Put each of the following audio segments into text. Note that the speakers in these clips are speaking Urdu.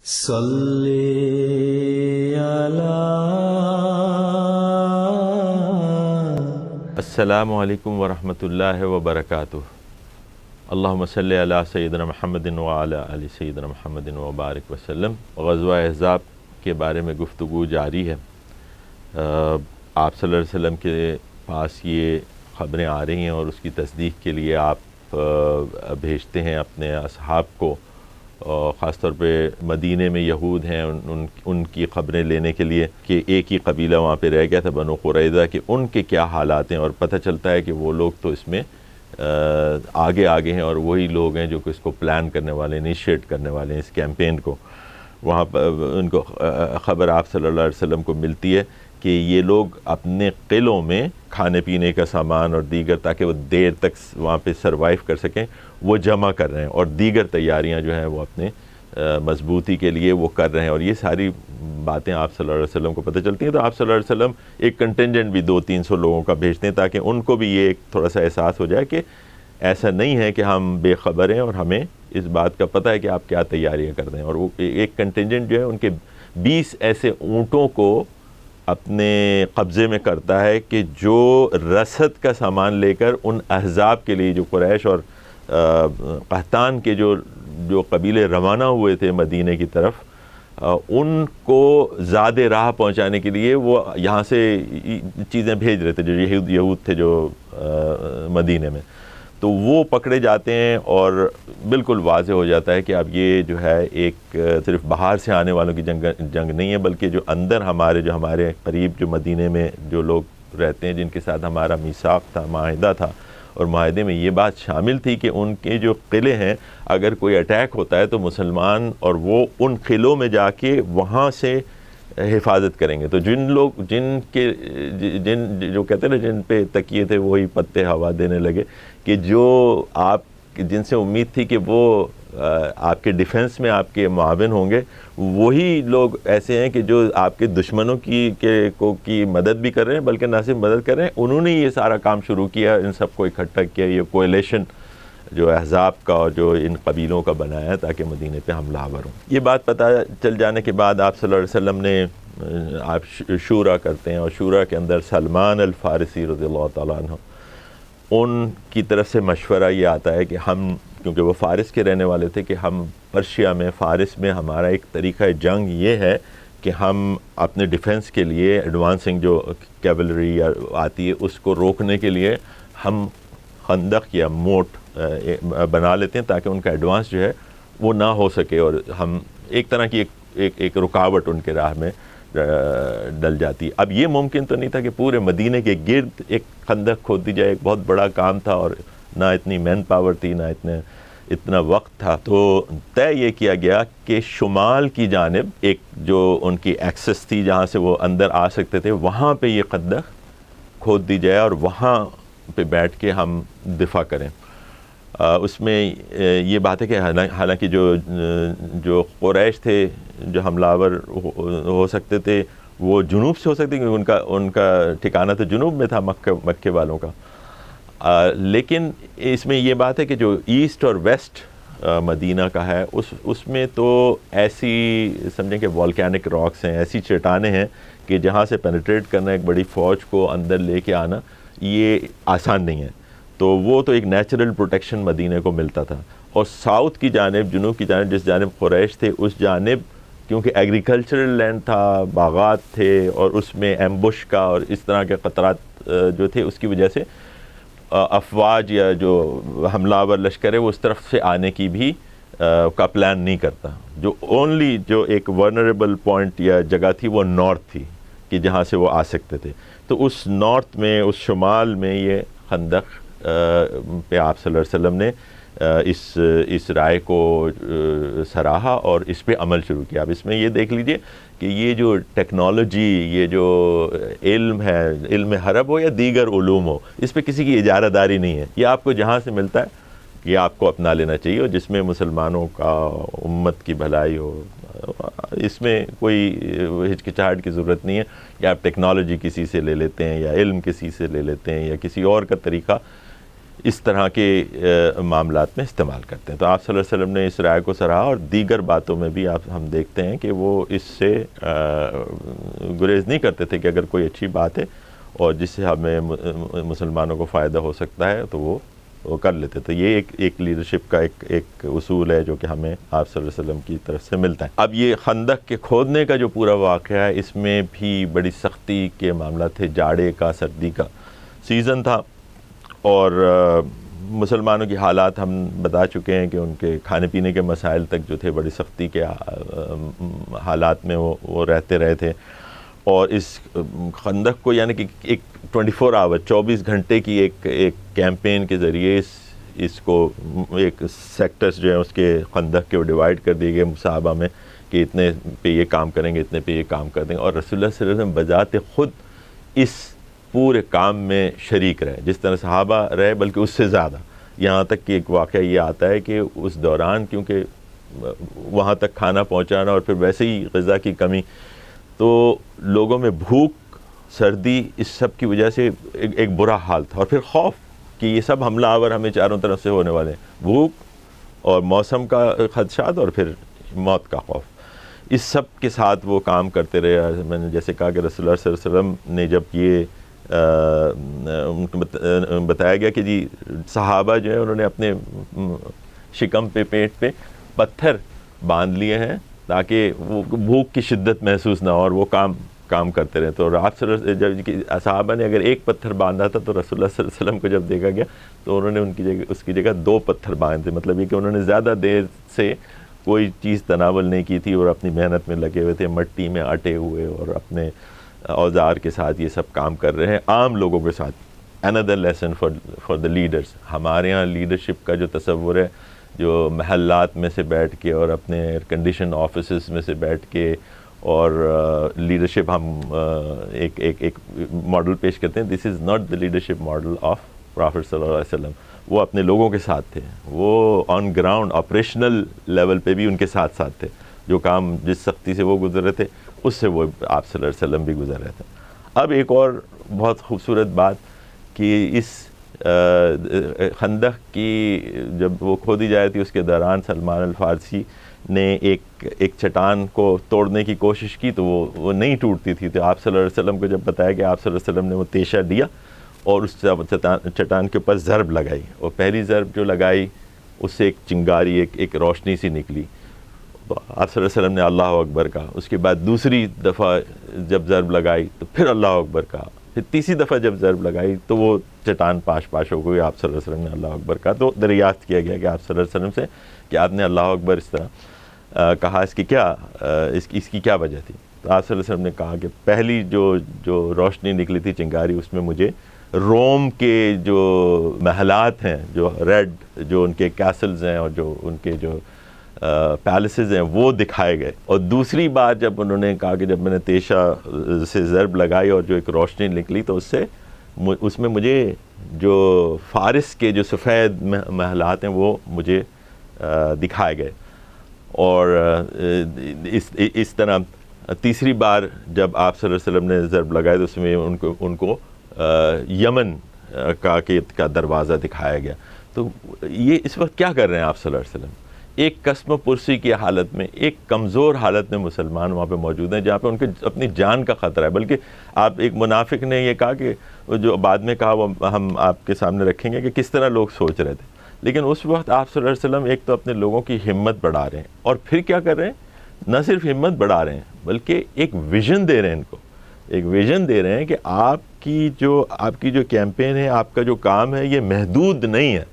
صلی علی السلام علیکم ورحمۃ اللہ وبرکاتہ۔ اللہم صلی علی سیدنا محمد وعلی آل سیدنا محمد وبارک وسلم۔ غزوہ احزاب کے بارے میں گفتگو جاری ہے۔ آپ صلی اللہ علیہ وسلم کے پاس یہ خبریں آ رہی ہیں اور اس کی تصدیق کے لیے آپ بھیجتے ہیں اپنے اصحاب کو، خاص طور پہ مدینے میں یہود ہیں ان کی خبریں لینے کے لیے کہ ایک ہی قبیلہ وہاں پہ رہ گیا تھا بنو قریظہ، کہ ان کے کیا حالات ہیں، اور پتہ چلتا ہے کہ وہ لوگ تو اس میں آگے ہیں، اور وہی لوگ ہیں جو کہ اس کو پلان کرنے والے، انیشیٹ کرنے والے ہیں اس کیمپین کو۔ وہاں پر ان کو خبر آپ صلی اللہ علیہ وسلم کو ملتی ہے کہ یہ لوگ اپنے قلعوں میں کھانے پینے کا سامان اور دیگر، تاکہ وہ دیر تک وہاں پہ سروائیو کر سکیں، وہ جمع کر رہے ہیں، اور دیگر تیاریاں جو ہیں وہ اپنے مضبوطی کے لیے وہ کر رہے ہیں، اور یہ ساری باتیں آپ صلی اللہ علیہ وسلم کو پتہ چلتی ہیں۔ تو آپ صلی اللہ علیہ وسلم ایک کنٹینجنٹ بھی 200-300 لوگوں کا بھیجتے ہیں تاکہ ان کو بھی یہ ایک تھوڑا سا احساس ہو جائے کہ ایسا نہیں ہے کہ ہم بے خبر ہیں اور ہمیں اس بات کا پتہ ہے کہ آپ کیا تیاریاں کر رہے ہیں۔ اور وہ ایک کنٹینجنٹ جو ہے ان کے 20 ایسے اونٹوں کو اپنے قبضے میں کرتا ہے کہ جو رسد کا سامان لے کر ان احزاب کے لیے، جو قریش اور قحطان کے جو قبیلے روانہ ہوئے تھے مدینے کی طرف، ان کو زاد راہ پہنچانے کے لیے وہ یہاں سے چیزیں بھیج رہے تھے، جو یہود تھے جو مدینے میں، تو وہ پکڑے جاتے ہیں، اور بالکل واضح ہو جاتا ہے کہ اب یہ جو ہے ایک صرف باہر سے آنے والوں کی جنگ نہیں ہے، بلکہ جو اندر جو ہمارے قریب جو مدینے میں جو لوگ رہتے ہیں، جن کے ساتھ ہمارا میثاق تھا، معاہدہ تھا، اور معاہدے میں یہ بات شامل تھی کہ ان کے جو قلعے ہیں اگر کوئی اٹیک ہوتا ہے تو مسلمان اور وہ ان قلعوں میں جا کے وہاں سے حفاظت کریں گے۔ تو جو کہتے ہیں نا، جن پہ تکیے تھے وہی پتے ہوا دینے لگے، کہ جو آپ جن سے امید تھی کہ وہ آپ کے ڈیفنس میں آپ کے معاون ہوں گے، وہی لوگ ایسے ہیں کہ جو آپ کے دشمنوں کی مدد بھی کر رہے ہیں، بلکہ نہ صرف مدد کر رہے ہیں، انہوں نے یہ سارا کام شروع کیا، ان سب کو اکٹھا کیا، یہ کولیشن جو احزاب کا اور جو ان قبیلوں کا بنایا ہے تاکہ مدینے پہ حملہ آور ہوں۔ یہ بات پتہ چل جانے کے بعد آپ صلی اللہ علیہ وسلم نے آپ شورا کرتے ہیں، اور شورا کے اندر سلمان الفارسی رضی اللہ تعالیٰ عنہ، ان کی طرف سے مشورہ یہ آتا ہے کہ ہم، کیونکہ وہ فارس کے رہنے والے تھے، کہ ہم پرشیا میں، فارس میں ہمارا ایک طریقہ جنگ یہ ہے کہ ہم اپنے ڈیفنس کے لیے ایڈوانسنگ جو کیولری آتی ہے اس کو روکنے کے لیے ہم خندق یا موٹ بنا لیتے ہیں تاکہ ان کا ایڈوانس جو ہے وہ نہ ہو سکے، اور ہم ایک طرح کی ایک رکاوٹ ان کے راہ میں ڈل جاتی۔ اب یہ ممکن تو نہیں تھا کہ پورے مدینے کے گرد ایک خندق کھود دی جائے، ایک بہت بڑا کام تھا، اور نہ اتنی مین پاور تھی، نہ اتنا وقت تھا۔ تو طے یہ کیا گیا کہ شمال کی جانب ایک جو ان کی ایکسس تھی جہاں سے وہ اندر آ سکتے تھے، وہاں پہ یہ خندق کھود دی جائے اور وہاں پہ بیٹھ کے ہم دفاع کریں۔ اس میں یہ بات ہے کہ حالانکہ جو قریش تھے، جو حملہ آور ہو سکتے تھے، وہ جنوب سے ہو سکتے، کیونکہ ان کا ٹھکانہ تو جنوب میں تھا مکے والوں کا، لیکن اس میں یہ بات ہے کہ جو ایسٹ اور ویسٹ مدینہ کا ہے، اس میں تو ایسی سمجھیں کہ والکینک راکس ہیں، ایسی چٹانیں ہیں کہ جہاں سے پینیٹریٹ کرنا، ایک بڑی فوج کو اندر لے کے آنا، یہ آسان نہیں ہے۔ تو وہ تو ایک نیچرل پروٹیکشن مدینے کو ملتا تھا، اور ساؤتھ کی جانب، جنوب کی جانب، جس جانب قریش تھے، اس جانب کیونکہ ایگریکلچرل لینڈ تھا، باغات تھے، اور اس میں ایمبش کا اور اس طرح کے خطرات جو تھے، اس کی وجہ سے افواج یا جو حملہ آور لشکر ہے وہ اس طرف سے آنے کی بھی کا پلان نہیں کرتا۔ جو اونلی جو ایک ورنریبل پوائنٹ یا جگہ تھی وہ نارتھ تھی، کہ جہاں سے وہ آ سکتے تھے۔ تو اس نارتھ میں، اس شمال میں یہ خندق پہ آپ صلی اللہ علیہ وسلم نے اس رائے کو سراہا اور اس پہ عمل شروع کیا۔ اب اس میں یہ دیکھ لیجئے کہ یہ جو ٹیکنالوجی، یہ جو علم ہے، علم حرب ہو یا دیگر علوم ہو، اس پہ کسی کی اجارہ داری نہیں ہے، یہ آپ کو جہاں سے ملتا ہے یہ آپ کو اپنا لینا چاہیے، اور جس میں مسلمانوں کا، امت کی بھلائی ہو، اس میں کوئی ہچکچاہٹ کی ضرورت نہیں ہے کہ آپ ٹیکنالوجی کسی سے لے لیتے ہیں، یا علم کسی سے لے لیتے ہیں، یا کسی اور کا طریقہ اس طرح کے معاملات میں استعمال کرتے ہیں۔ تو آپ صلی اللہ علیہ وسلم نے اس رائے کو سراہا، اور دیگر باتوں میں بھی ہم دیکھتے ہیں کہ وہ اس سے گریز نہیں کرتے تھے کہ اگر کوئی اچھی بات ہے اور جس سے ہمیں مسلمانوں کو فائدہ ہو سکتا ہے تو وہ کر لیتے۔ تو یہ ایک لیڈرشپ کا ایک اصول ہے جو کہ ہمیں آپ صلی اللہ علیہ وسلم کی طرف سے ملتا ہے۔ اب یہ خندق کے کھودنے کا جو پورا واقعہ ہے، اس میں بھی بڑی سختی کے معاملات تھے، جاڑے کا، سردی کا سیزن تھا، اور مسلمانوں کی حالات ہم بتا چکے ہیں کہ ان کے کھانے پینے کے مسائل تک جو تھے بڑی سختی کے حالات میں وہ رہتے رہے تھے۔ اور اس خندق کو یعنی کہ ایک 24 آور 24 گھنٹے کی ایک کیمپین کے ذریعے اس کو ایک سیکٹرز جو ہیں اس کے خندق کے وہ ڈیوائیڈ کر دیے گئے صحابہ میں کہ اتنے پہ یہ کام کریں گے، اتنے پہ یہ کام کر دیں گے، اور رسول اللہ صلی اللہ علیہ وسلم بذات خود اس پورے کام میں شریک رہے، جس طرح صحابہ رہے بلکہ اس سے زیادہ۔ یہاں تک کہ ایک واقعہ یہ آتا ہے کہ اس دوران کیونکہ وہاں تک کھانا پہنچانا اور پھر ویسے ہی غذا کی کمی، تو لوگوں میں بھوک، سردی، اس سب کی وجہ سے ایک برا حال تھا، اور پھر خوف کہ یہ سب حملہ آور ہمیں چاروں طرف سے ہونے والے ہیں، بھوک اور موسم کا خدشات اور پھر موت کا خوف۔ اس سب کے ساتھ وہ کام کرتے رہے۔ میں نے جیسے کہا کہ رسول اللہ صلی اللہ علیہ وسلم نے جب یہ بتایا گیا کہ جی صحابہ جو ہے انہوں نے اپنے شکم پہ، پیٹ پہ پتھر باندھ لیے ہیں تاکہ وہ بھوک کی شدت محسوس نہ ہو اور وہ کام کرتے رہے۔ تو آپ جب صحابہ نے اگر ایک پتھر باندھا تھا تو رسول اللہ صلی اللہ علیہ وسلم کو جب دیکھا گیا تو انہوں نے اس کی جگہ 2 پتھر باندھے، مطلب یہ کہ انہوں نے زیادہ دیر سے کوئی چیز تناول نہیں کی تھی اور اپنی محنت میں لگے ہوئے تھے، مٹی میں اٹے ہوئے اور اپنے اوزار کے ساتھ یہ سب کام کر رہے ہیں عام لوگوں کے ساتھ۔ another lesson for the leaders۔ ہمارے ہاں لیڈرشپ کا جو تصور ہے، جو محلات میں سے بیٹھ کے اور اپنے ایئر کنڈیشن آفیسز میں سے بیٹھ کے اور لیڈرشپ ہم ایک ماڈل پیش کرتے ہیں، this is not the leadership model of prophet صلی اللہ علیہ وسلم۔ وہ اپنے لوگوں کے ساتھ تھے، وہ آن گراؤنڈ آپریشنل لیول پہ بھی ان کے ساتھ تھے، جو کام جس سختی سے وہ گزر رہے تھے اس سے وہ آپ صلی اللہ علیہ وسلم بھی گزر رہے تھے۔ اب ایک اور بہت خوبصورت بات کہ اس خندق کی جب وہ کھودی جا رہی تھی اس کے دوران سلمان الفارسی نے ایک چٹان کو توڑنے کی کوشش کی تو وہ نہیں ٹوٹتی تھی۔ تو آپ صلی اللہ علیہ وسلم کو جب بتایا کہ آپ صلی اللہ علیہ وسلم نے وہ تیشہ دیا اور اس چٹان کے اوپر ضرب لگائی، اور پہلی ضرب جو لگائی اس سے ایک چنگاری، ایک روشنی سی نکلی، تو آپ صلی اللہ علیہ وسلم نے اللہ اکبر کہا۔ اس کے بعد دوسری دفعہ جب ضرب لگائی تو پھر اللہ اکبر کہا، پھر تیسری دفعہ جب ضرب لگائی تو وہ چٹان پاش ہو گئی، آپ صلی اللہ علیہ وسلم نے اللہ اکبر کہا۔ تو دریافت کیا گیا کہ آپ صلی اللہ علیہ وسلم سے کہ آپ نے اللہ اکبر اس طرح کہا، اس کی کیا وجہ تھی؟ تو آپ صلی اللہ علیہ وسلم نے کہا کہ پہلی جو روشنی نکلی تھی چنگاری، اس میں مجھے روم کے جو محلات ہیں، جو ریڈ جو ان کے کیسلز ہیں اور جو ان کے جو پیلسز ہیں وہ دکھائے گئے۔ اور دوسری بار جب انہوں نے کہا کہ جب میں نے تیشہ سے ضرب لگائی اور جو ایک روشنی نکلی تو اس میں مجھے جو فارس کے جو سفید محلات ہیں وہ مجھے دکھائے گئے۔ اور اس طرح تیسری بار جب آپ صلی اللہ علیہ وسلم نے ضرب لگائے تو اس میں ان کو یمن کا دروازہ دکھایا گیا۔ تو یہ اس وقت کیا کر رہے ہیں آپ صلی اللہ علیہ وسلم؟ ایک قسم و پرسی کی حالت میں، ایک کمزور حالت میں مسلمان وہاں پہ موجود ہیں جہاں پہ ان کے اپنی جان کا خطرہ ہے۔ بلکہ آپ ایک منافق نے یہ کہا کہ جو بعد میں کہا وہ ہم آپ کے سامنے رکھیں گے کہ کس طرح لوگ سوچ رہے تھے، لیکن اس وقت آپ صلی اللہ علیہ وسلم ایک تو اپنے لوگوں کی ہمت بڑھا رہے ہیں، اور پھر کیا کر رہے ہیں؟ نہ صرف ہمت بڑھا رہے ہیں بلکہ ایک ویژن دے رہے ہیں، ان کو ایک ویژن دے رہے ہیں کہ آپ کی جو کیمپین ہے، آپ کا جو کام ہے، یہ محدود نہیں ہے،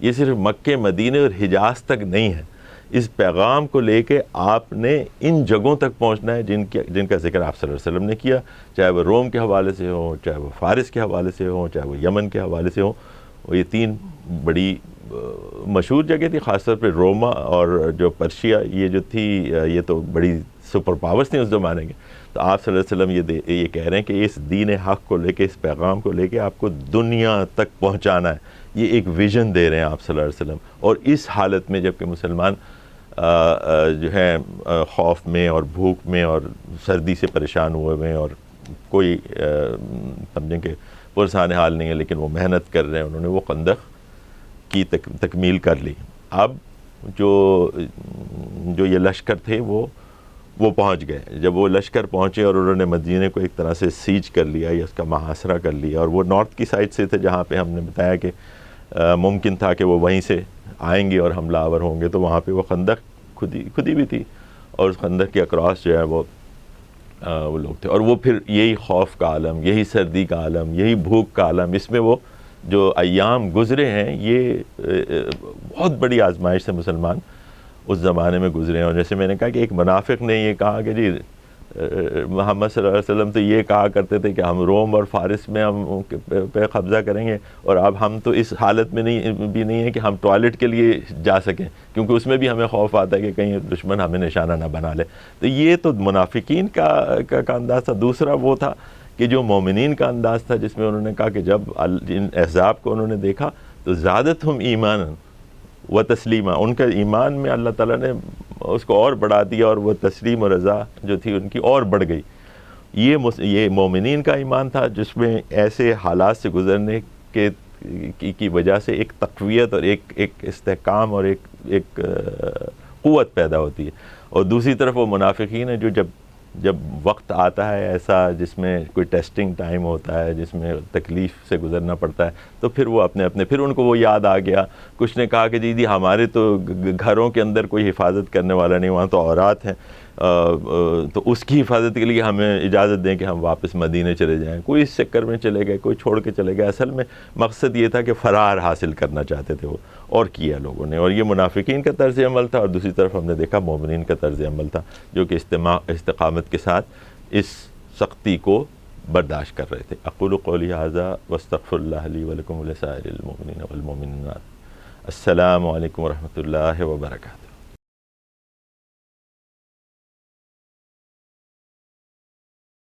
یہ صرف مکے، مدینے اور حجاز تک نہیں ہے۔ اس پیغام کو لے کے آپ نے ان جگہوں تک پہنچنا ہے جن کا ذکر آپ صلی اللہ علیہ وسلم نے کیا، چاہے وہ روم کے حوالے سے ہوں، چاہے وہ فارس کے حوالے سے ہوں، چاہے وہ یمن کے حوالے سے ہوں۔ اور یہ 3 بڑی مشہور جگہ تھی، خاص طور پہ روما اور جو پرشیا، یہ جو تھی یہ تو بڑی سپر پاورز تھیں اس زمانے کے۔ تو آپ صلی اللہ علیہ وسلم یہ کہہ رہے ہیں کہ اس دین حق کو لے کے، اس پیغام کو لے کے آپ کو دنیا تک پہنچانا ہے، یہ ایک ویژن دے رہے ہیں آپ صلی اللہ علیہ وسلم۔ اور اس حالت میں جب کہ مسلمان جو ہے خوف میں اور بھوک میں اور سردی سے پریشان ہوئے ہوئے ہیں، اور کوئی سمجھیں کہ پرسان حال نہیں ہے، لیکن وہ محنت کر رہے ہیں، انہوں نے وہ خندق کی تکمیل کر لی. اب جو یہ لشکر تھے وہ پہنچ گئے. جب وہ لشکر پہنچے اور انہوں نے مدینے کو ایک طرح سے سیج کر لیا یا اس کا محاصرہ کر لیا, اور وہ نارتھ کی سائڈ سے تھے جہاں پہ ہم نے بتایا کہ ممکن تھا کہ وہ وہیں سے آئیں گے اور حملہ آور ہوں گے, تو وہاں پہ وہ خندق خودی بھی تھی, اور اس خندق کے اکراس جو ہے وہ لوگ تھے. اور وہ پھر یہی خوف کا عالم, یہی سردی کا عالم, یہی بھوک کا عالم, اس میں وہ جو ایام گزرے ہیں یہ بہت بڑی آزمائش سے مسلمان اس زمانے میں گزرے ہیں. اور جیسے میں نے کہا کہ ایک منافق نے یہ کہا کہ جی محمد صلی اللہ علیہ وسلم تو یہ کہا کرتے تھے کہ ہم روم اور فارس میں ہم پہ قبضہ کریں گے, اور اب ہم تو اس حالت میں نہیں ہے کہ ہم ٹوائلٹ کے لیے جا سکیں, کیونکہ اس میں بھی ہمیں خوف آتا ہے کہ کہیں دشمن ہمیں نشانہ نہ بنا لے. تو یہ تو منافقین کا انداز تھا. دوسرا وہ تھا کہ جو مومنین کا انداز تھا, جس میں انہوں نے کہا کہ جب ان احزاب کو انہوں نے دیکھا تو زادتہم ایمانا و تسلیما, ان کا ایمان میں اللہ تعالیٰ نے اس کو اور بڑھا دیا, اور وہ تسلیم و رضا جو تھی ان کی اور بڑھ گئی. یہ مومنین کا ایمان تھا جس میں ایسے حالات سے گزرنے کی وجہ سے ایک تقویت اور ایک استحکام اور ایک قوت پیدا ہوتی ہے. اور دوسری طرف وہ منافقین ہیں جو جب وقت آتا ہے ایسا جس میں کوئی ٹیسٹنگ ٹائم ہوتا ہے, جس میں تکلیف سے گزرنا پڑتا ہے, تو پھر وہ اپنے پھر ان کو وہ یاد آ گیا. کچھ نے کہا کہ جی ہمارے تو گھروں کے اندر کوئی حفاظت کرنے والا نہیں, وہاں تو عورات ہیں, تو اس کی حفاظت کے لیے ہمیں اجازت دیں کہ ہم واپس مدینے چلے جائیں. کوئی اس چکر میں چلے گئے, کوئی چھوڑ کے چلے گئے. اصل میں مقصد یہ تھا کہ فرار حاصل کرنا چاہتے تھے وہ, اور کیا لوگوں نے. اور یہ منافقین کا طرز عمل تھا, اور دوسری طرف ہم نے دیکھا مومنین کا طرز عمل تھا جو کہ استقامت کے ساتھ اس سختی کو برداشت کر رہے تھے. اقول قولی ھذا واستغفر اللہ لی ولکم ولسائر المؤمنین والمؤمنات. السلام علیکم ورحمۃ اللہ وبرکاتہ.